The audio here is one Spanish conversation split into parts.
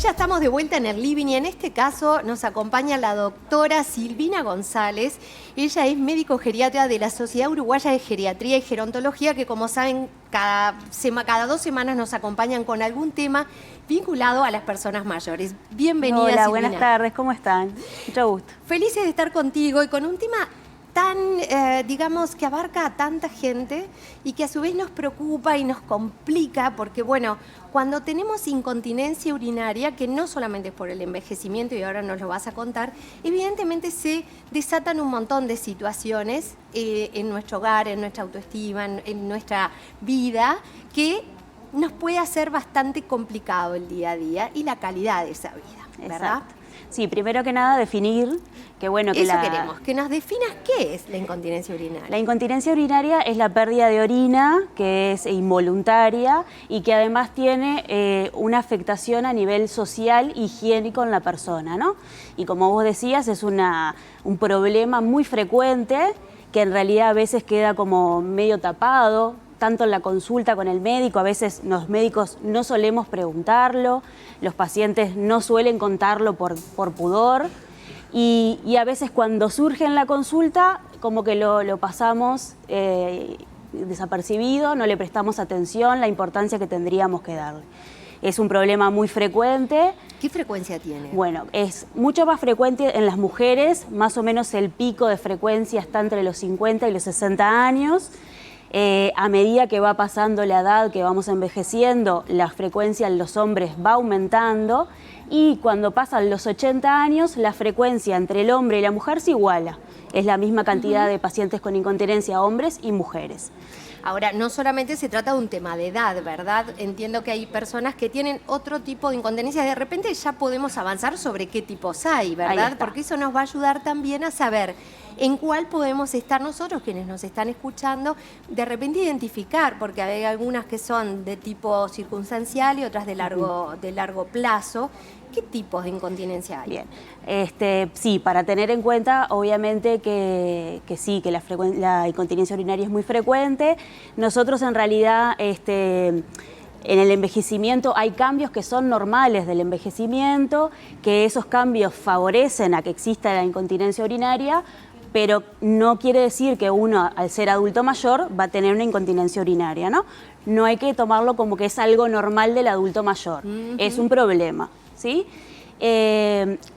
ya estamos de vuelta en el living y en este caso nos acompaña la doctora Silvina González. Ella es médico geriatra de la Sociedad Uruguaya de Geriatría y Gerontología, que como saben cada 2 semanas nos acompañan con algún tema vinculado a las personas mayores. Bienvenida, Hola, Silvina. buenas tardes, ¿cómo están? Mucho gusto. Felices de estar contigo y con un tema tan, digamos, que abarca a tanta gente y que a su vez nos preocupa y nos complica porque, bueno, cuando tenemos incontinencia urinaria, que no solamente es por el envejecimiento, y ahora nos lo vas a contar, evidentemente se desatan un montón de situaciones en nuestro hogar, en nuestra autoestima, en nuestra vida, que nos puede hacer bastante complicado el día a día y la calidad de esa vida, ¿verdad? Exacto. Sí, primero que nada definir que bueno que Eso queremos, que nos definas qué es la incontinencia urinaria. La incontinencia urinaria es la pérdida de orina que es involuntaria y que además tiene una afectación a nivel social, higiénico en la persona, ¿no? Y como vos decías, es un problema muy frecuente que en realidad a veces queda como medio tapado, tanto en la consulta con el médico, a veces los médicos no solemos preguntarlo, los pacientes no suelen contarlo por pudor y a veces cuando surge en la consulta como que lo pasamos desapercibido, no le prestamos atención, la importancia que tendríamos que darle. Es un problema muy frecuente. ¿Qué frecuencia tiene? Bueno, es mucho más frecuente en las mujeres, más o menos el pico de frecuencia está entre los 50 y los 60 años. A medida que va pasando la edad, que vamos envejeciendo, la frecuencia en los hombres va aumentando y cuando pasan los 80 años, la frecuencia entre el hombre y la mujer se iguala. Es la misma cantidad de pacientes con incontinencia, hombres y mujeres. Ahora, no solamente se trata de un tema de edad, ¿verdad? Entiendo que hay personas que tienen otro tipo de incontinencia. De repente ya podemos avanzar sobre qué tipos hay, ¿verdad? Porque eso nos va a ayudar también a saber en cuál podemos estar nosotros, quienes nos están escuchando, de repente identificar, porque hay algunas que son de tipo circunstancial y otras de largo plazo. ¿Qué tipos de incontinencia hay? Bien, sí, para tener en cuenta, obviamente que sí, que la incontinencia urinaria es muy frecuente. Nosotros en realidad, en el envejecimiento hay cambios que son normales del envejecimiento, que esos cambios favorecen a que exista la incontinencia urinaria, pero no quiere decir que uno, al ser adulto mayor, va a tener una incontinencia urinaria, ¿no? No hay que tomarlo como que es algo normal del adulto mayor, es un problema, ¿sí?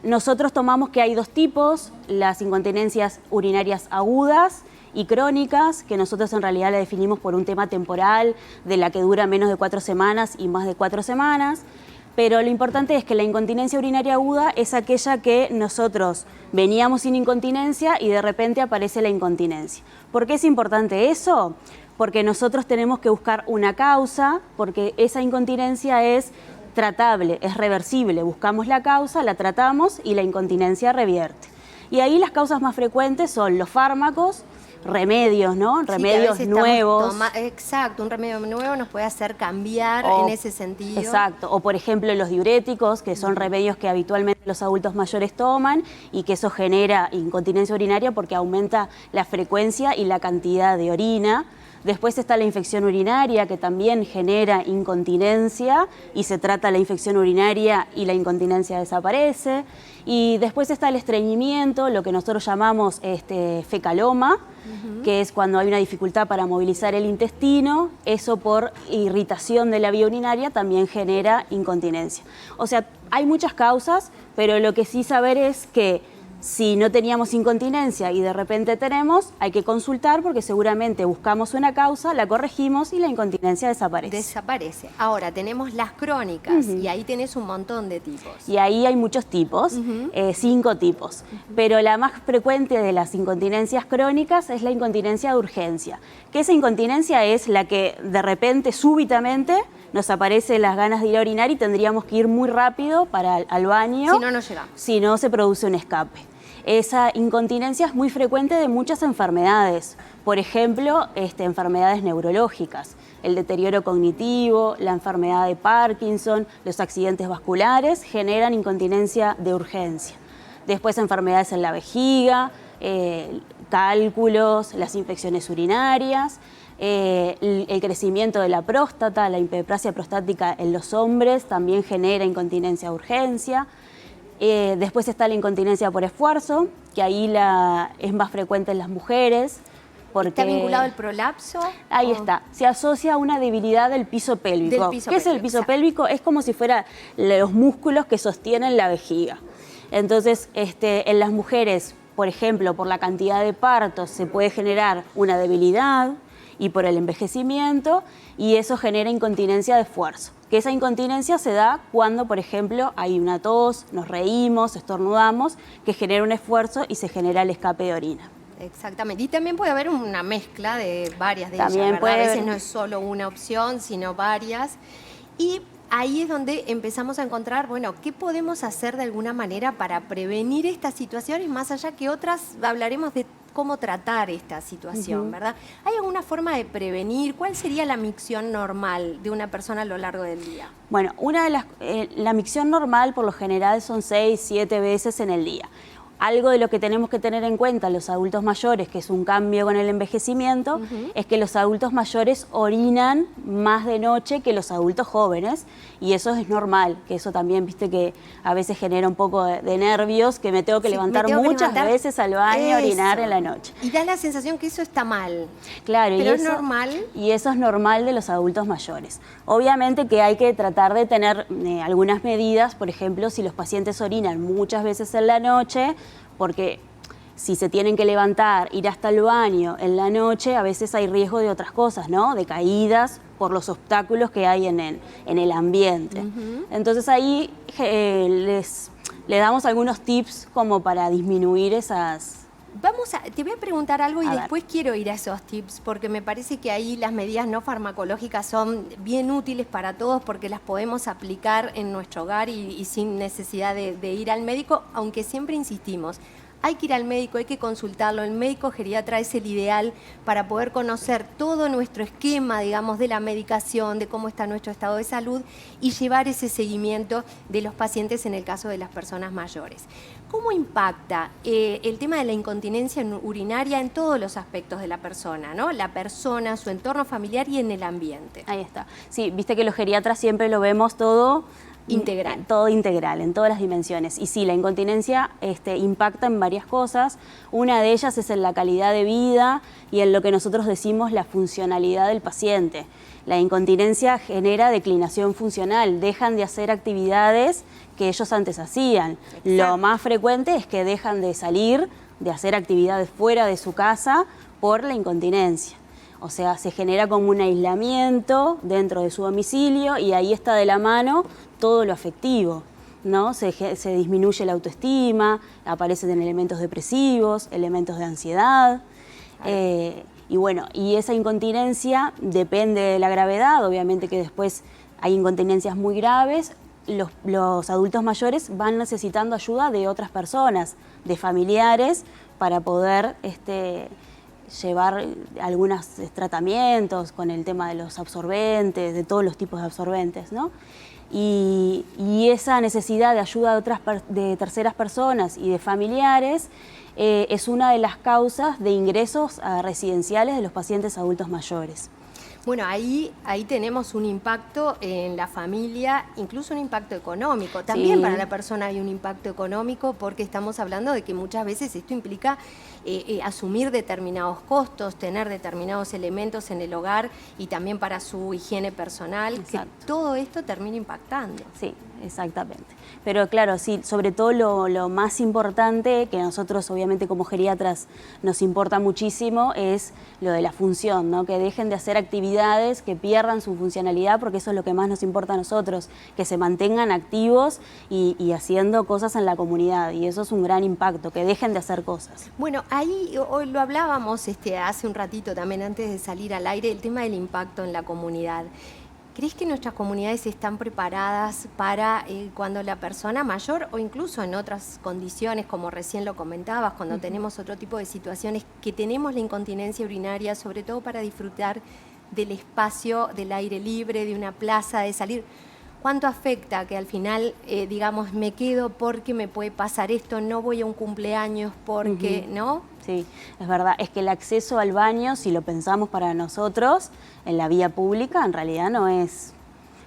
Nosotros tomamos que hay dos tipos, las incontinencias urinarias agudas y crónicas, que nosotros en realidad la definimos por un tema temporal, de la que dura menos de 4 semanas y más de 4 semanas, pero lo importante es que la incontinencia urinaria aguda es aquella que nosotros veníamos sin incontinencia y de repente aparece la incontinencia. ¿Por qué es importante eso? Porque nosotros tenemos que buscar una causa, porque esa incontinencia es tratable, es reversible. Buscamos la causa, la tratamos y la incontinencia revierte. Y ahí las causas más frecuentes son los fármacos, remedios, ¿no? Remedios nuevos. Exacto, un remedio nuevo nos puede hacer cambiar en ese sentido. Exacto, o por ejemplo los diuréticos, que son remedios que habitualmente los adultos mayores toman y que eso genera incontinencia urinaria porque aumenta la frecuencia y la cantidad de orina. Después está la infección urinaria, que también genera incontinencia y se trata la infección urinaria y la incontinencia desaparece. Y después está el estreñimiento, lo que nosotros llamamos fecaloma, que es cuando hay una dificultad para movilizar el intestino. Eso por irritación de la vía urinaria también genera incontinencia. O sea, hay muchas causas, pero lo que sí saber es que si no teníamos incontinencia y de repente tenemos, hay que consultar porque seguramente buscamos una causa, la corregimos y la incontinencia desaparece. Desaparece. Ahora tenemos las crónicas y ahí tenés un montón de tipos. Y ahí hay muchos tipos, 5 tipos. Pero la más frecuente de las incontinencias crónicas es la incontinencia de urgencia. Que esa incontinencia es la que de repente, súbitamente, nos aparecen las ganas de ir a orinar y tendríamos que ir muy rápido al baño. Si no, no llegamos. Si no, se produce un escape. Esa incontinencia es muy frecuente de muchas enfermedades, por ejemplo, enfermedades neurológicas, el deterioro cognitivo, la enfermedad de Parkinson, los accidentes vasculares generan incontinencia de urgencia. Después enfermedades en la vejiga, cálculos, las infecciones urinarias, El crecimiento de la próstata, la hiperplasia prostática en los hombres también genera incontinencia de urgencia. Después está la incontinencia por esfuerzo, que ahí es más frecuente en las mujeres. Porque ¿está vinculado al prolapso? Ahí está, se asocia a una debilidad del piso pélvico. ¿Qué es el piso pélvico? Es como si fueran los músculos que sostienen la vejiga. Entonces, en las mujeres, por ejemplo, por la cantidad de partos, se puede generar una debilidad y por el envejecimiento, y eso genera incontinencia de esfuerzo. Que esa incontinencia se da cuando, por ejemplo, hay una tos, nos reímos, estornudamos, que genera un esfuerzo y se genera el escape de orina. Exactamente. Y también puede haber una mezcla de varias de también ellas, ¿verdad? A veces haber... no es solo una opción, sino varias. Y ahí es donde empezamos a encontrar, bueno, ¿qué podemos hacer de alguna manera para prevenir estas situaciones? Más allá que otras, hablaremos de cómo tratar esta situación, ¿verdad? ¿Hay alguna forma de prevenir? ¿Cuál sería la micción normal de una persona a lo largo del día? Bueno, la micción normal por lo general son 6, 7 veces en el día. Algo de lo que tenemos que tener en cuenta los adultos mayores, que es un cambio con el envejecimiento, es que los adultos mayores orinan más de noche que los adultos jóvenes, y eso es normal, que eso también, viste, que a veces genera un poco de nervios, que me tengo que levantar muchas veces al baño a orinar en la noche. Y da la sensación que eso está mal. Claro, pero es normal. Y eso es normal de los adultos mayores. Obviamente que hay que tratar de tener algunas medidas, por ejemplo, si los pacientes orinan muchas veces en la noche, porque si se tienen que levantar, ir hasta el baño en la noche, a veces hay riesgo de otras cosas, ¿no? De caídas por los obstáculos que hay en el ambiente. Entonces ahí le damos algunos tips como para disminuir esas... Te voy a preguntar algo y después quiero ir a esos tips, porque me parece que ahí las medidas no farmacológicas son bien útiles para todos, porque las podemos aplicar en nuestro hogar y sin necesidad de ir al médico, aunque siempre insistimos. Hay que ir al médico, hay que consultarlo. El médico geriatra es el ideal para poder conocer todo nuestro esquema, digamos, de la medicación, de cómo está nuestro estado de salud y llevar ese seguimiento de los pacientes en el caso de las personas mayores. ¿Cómo impacta el tema de la incontinencia urinaria en todos los aspectos de la persona, ¿no? La persona, su entorno familiar y en el ambiente. Ahí está. Sí, viste que los geriatras siempre lo vemos todo integral. Todo integral, en todas las dimensiones. Y sí, la incontinencia impacta en varias cosas. Una de ellas es en la calidad de vida y en lo que nosotros decimos la funcionalidad del paciente. La incontinencia genera declinación funcional, dejan de hacer actividades que ellos antes hacían. Exacto. Lo más frecuente es que dejan de salir, de hacer actividades fuera de su casa por la incontinencia. O sea, se genera como un aislamiento dentro de su domicilio y ahí está de la mano todo lo afectivo, ¿no? Se disminuye la autoestima, aparecen elementos depresivos, elementos de ansiedad. Y bueno, y esa incontinencia depende de la gravedad, obviamente que después hay incontinencias muy graves. Los adultos mayores van necesitando ayuda de otras personas, de familiares, para poder llevar algunos tratamientos con el tema de los absorbentes, de todos los tipos de absorbentes, ¿no? Y esa necesidad de ayuda de terceras personas y de familiares es una de las causas de ingresos a residenciales de los pacientes adultos mayores. Bueno, ahí tenemos un impacto en la familia, incluso un impacto económico. También para la persona hay un impacto económico porque estamos hablando de que muchas veces esto implica asumir determinados costos, tener determinados elementos en el hogar y también para su higiene personal, exacto, que todo esto termina impactando. Sí, exactamente. Pero claro, sí, sobre todo lo más importante, que a nosotros obviamente como geriatras nos importa muchísimo, es lo de la función, ¿no? Que dejen de hacer actividades, que pierdan su funcionalidad, porque eso es lo que más nos importa a nosotros, que se mantengan activos y haciendo cosas en la comunidad, y eso es un gran impacto, que dejen de hacer cosas. Bueno, ahí hoy lo hablábamos hace un ratito también antes de salir al aire, el tema del impacto en la comunidad. ¿Crees que nuestras comunidades están preparadas para cuando la persona mayor o incluso en otras condiciones, como recién lo comentabas, cuando tenemos otro tipo de situaciones, que tenemos la incontinencia urinaria, sobre todo para disfrutar del espacio, del aire libre, de una plaza, de salir? ¿Cuánto afecta que al final, digamos, me quedo porque me puede pasar esto, no voy a un cumpleaños porque, ¿no? Sí, es verdad. Es que el acceso al baño, si lo pensamos para nosotros, en la vía pública, en realidad no es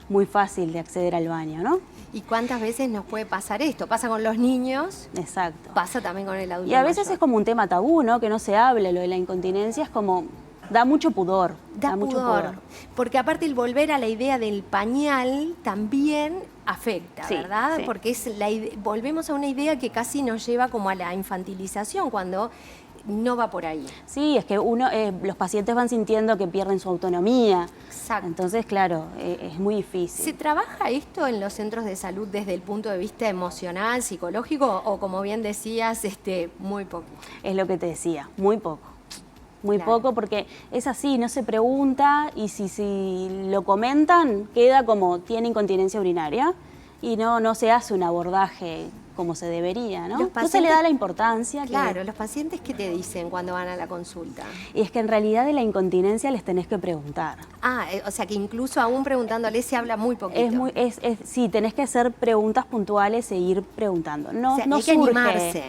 muy fácil de acceder al baño, ¿no? ¿Y cuántas veces nos puede pasar esto? Pasa con los niños. Exacto. Pasa también con el adulto Y a veces mayor. es como un tema tabú, ¿no? Que no se hable, lo de la incontinencia es como... Da mucho pudor. Da mucho pudor. pudor. Porque aparte el volver a la idea del pañal también afecta, Sí, ¿verdad? sí. Porque es volvemos a una idea que casi nos lleva como a la infantilización, cuando no va por ahí. Sí, es que los pacientes van sintiendo que pierden su autonomía. Exacto. Entonces, claro, es muy difícil. ¿Se trabaja esto en los centros de salud desde el punto de vista emocional, psicológico, o como bien decías, muy poco? Es lo que te decía, muy poco. Muy Claro. poco, porque es así, no se pregunta y si lo comentan, queda como tiene incontinencia urinaria y no se hace un abordaje como se debería, ¿no? Los No se le pacientes- da la importancia. Claro, los pacientes, ¿qué te dicen cuando van a la consulta? Y es que en realidad de la incontinencia les tenés que preguntar. Ah, o sea que incluso aún preguntándole se habla muy poquito. Sí, tenés que hacer preguntas puntuales e ir preguntando. No, O sea, no hay que surge. animarse,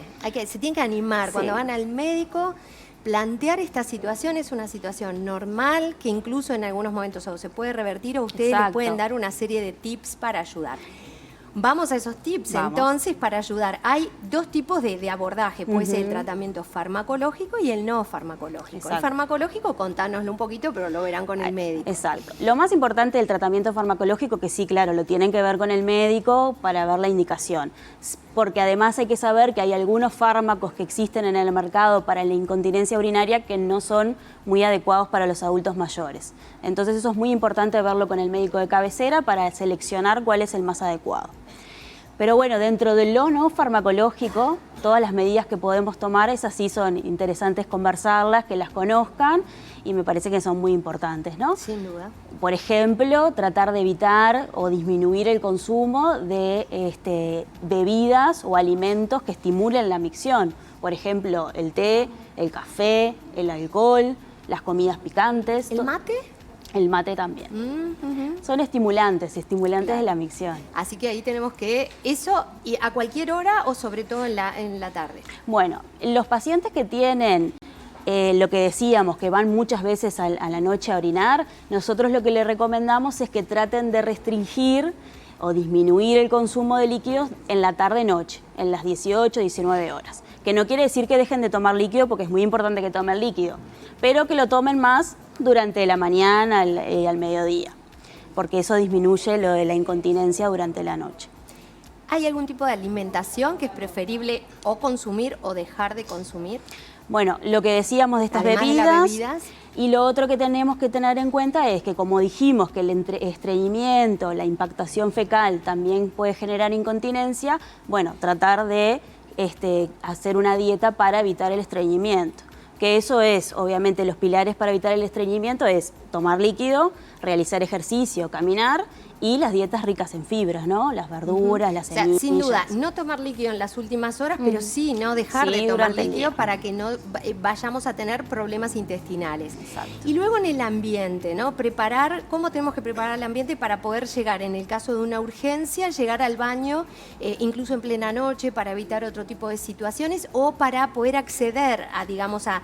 se tienen que animar. Sí. Cuando van al médico, plantear esta situación es una situación normal, que incluso en algunos momentos o se puede revertir o ustedes les Exacto. pueden dar una serie de tips para ayudar. Vamos a esos tips Vamos. entonces para ayudar. Hay dos tipos de abordaje, puede ser el Ujú. tratamiento farmacológico y el no farmacológico. El Exacto. farmacológico, contánoslo un poquito, pero lo verán con el médico. Exacto. Lo más importante del tratamiento farmacológico, que sí, claro, lo tienen que ver con el médico para ver la indicación. Porque además hay que saber que hay algunos fármacos que existen en el mercado para la incontinencia urinaria que no son muy adecuados para los adultos mayores. Entonces eso es muy importante verlo con el médico de cabecera para seleccionar cuál es el más adecuado. Pero bueno, dentro de lo no farmacológico, todas las medidas que podemos tomar, esas sí son interesantes conversarlas, que las conozcan y me parece que son muy importantes, ¿no? Sin duda. Por ejemplo, tratar de evitar o disminuir el consumo de bebidas o alimentos que estimulen la micción. Por ejemplo, el té, el café, el alcohol, las comidas picantes. ¿El mate? El mate también. Ujú. Son estimulantes de la micción. Así que ahí tenemos que eso, y a cualquier hora o sobre todo en la tarde. Bueno, los pacientes que tienen lo que decíamos, que van muchas veces a la noche a orinar, nosotros lo que les recomendamos es que traten de restringir o disminuir el consumo de líquidos en la tarde-noche, en las 18, 19 horas. Que no quiere decir que dejen de tomar líquido, porque es muy importante que tomen líquido, pero que lo tomen más durante la mañana al mediodía, porque eso disminuye lo de la incontinencia durante la noche. ¿Hay algún tipo de alimentación que es preferible o consumir o dejar de consumir? Bueno, lo que decíamos de estas Además de las bebidas, bebidas. y lo otro que tenemos que tener en cuenta es que, como dijimos, que el estreñimiento, la impactación fecal también puede generar incontinencia, bueno, tratar de hacer una dieta para evitar el estreñimiento. Que eso es, obviamente, los pilares para evitar el estreñimiento es tomar líquido, realizar ejercicio, caminar y las dietas ricas en fibras, ¿no? Las verduras, las O sea, semillas. sin duda, no tomar líquido en las últimas horas, pero sí no dejar Sí, de tomar durante el líquido día. para que no vayamos a tener problemas intestinales. Exacto. Y luego en el ambiente, ¿no? ¿Cómo tenemos que preparar el ambiente para poder llegar, en el caso de una urgencia, llegar al baño, incluso en plena noche, para evitar otro tipo de situaciones, o para poder acceder a, digamos, a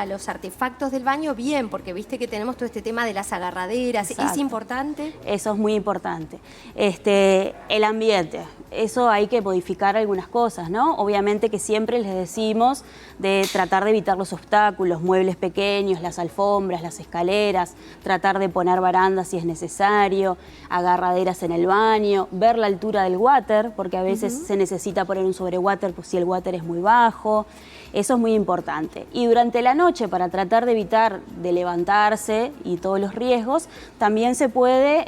los artefactos del baño bien, porque viste que tenemos todo este tema de las agarraderas, ¿es Exacto. importante? Eso es muy importante. El ambiente, eso hay que modificar algunas cosas, ¿no? Obviamente que siempre les decimos de tratar de evitar los obstáculos, muebles pequeños, las alfombras, las escaleras, tratar de poner barandas si es necesario, agarraderas en el baño, ver la altura del water, porque a veces se necesita poner un sobrewater pues, si el water es muy bajo. Eso es muy importante. Y durante la noche, para tratar de evitar de levantarse y todos los riesgos, también se puede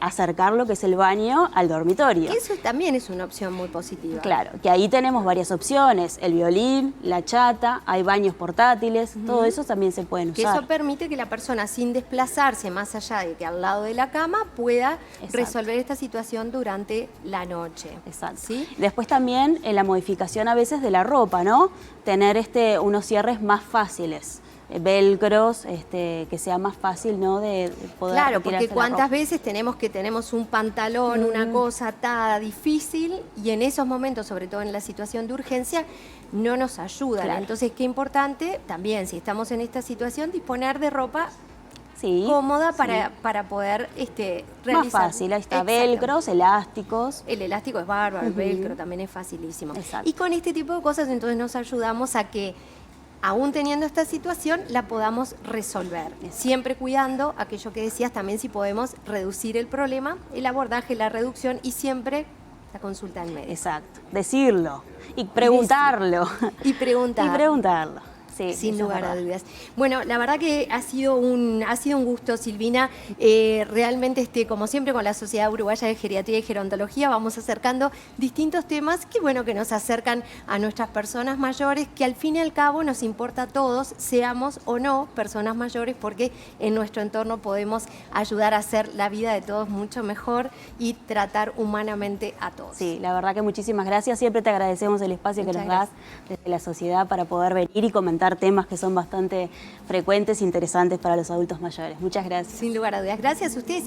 acercar lo que es el baño al dormitorio. Eso también es una opción muy positiva. Claro, que ahí tenemos varias opciones, el violín, la chata, hay baños portátiles, todo eso también se pueden Que usar. eso permite que la persona, sin desplazarse más allá de que al lado de la cama, pueda Exacto. resolver esta situación durante la noche. Exacto. ¿Sí? Después también la modificación a veces de la ropa, ¿no? Tener unos cierres más fáciles. velcros, que sea más fácil, ¿no?, de poder Claro, retirarse porque la cuántas ropa. veces tenemos un pantalón, una cosa atada, difícil, y en esos momentos, sobre todo en la situación de urgencia, no nos ayudan. Claro. Entonces, qué importante también, si estamos en esta situación, disponer de ropa Sí, cómoda sí. para poder Más realizar. fácil, ahí está, Exacto. velcros, elásticos. El elástico es bárbaro, el Ujú. velcro también es facilísimo. Exacto. Y con este tipo de cosas entonces nos ayudamos a que, aún teniendo esta situación, la podamos resolver. Siempre cuidando aquello que decías, también si podemos reducir el problema, el abordaje, la reducción y siempre la consulta al médico. Exacto, decirlo y preguntarlo. Y preguntar. Y preguntarlo. Sí, Sin eso es lugar a verdad. dudas. Bueno, la verdad que ha sido un gusto, Silvina. Realmente, como siempre, con la Sociedad Uruguaya de Geriatría y Gerontología vamos acercando distintos temas que, bueno, que nos acercan a nuestras personas mayores, que al fin y al cabo nos importa a todos, seamos o no personas mayores, porque en nuestro entorno podemos ayudar a hacer la vida de todos mucho mejor y tratar humanamente a todos. Sí, la verdad que muchísimas gracias. Siempre te agradecemos el espacio que Muchas nos das desde la sociedad para poder venir y comentar temas que son bastante frecuentes e interesantes para los adultos mayores. Muchas gracias. Sin lugar a dudas. Gracias a ustedes.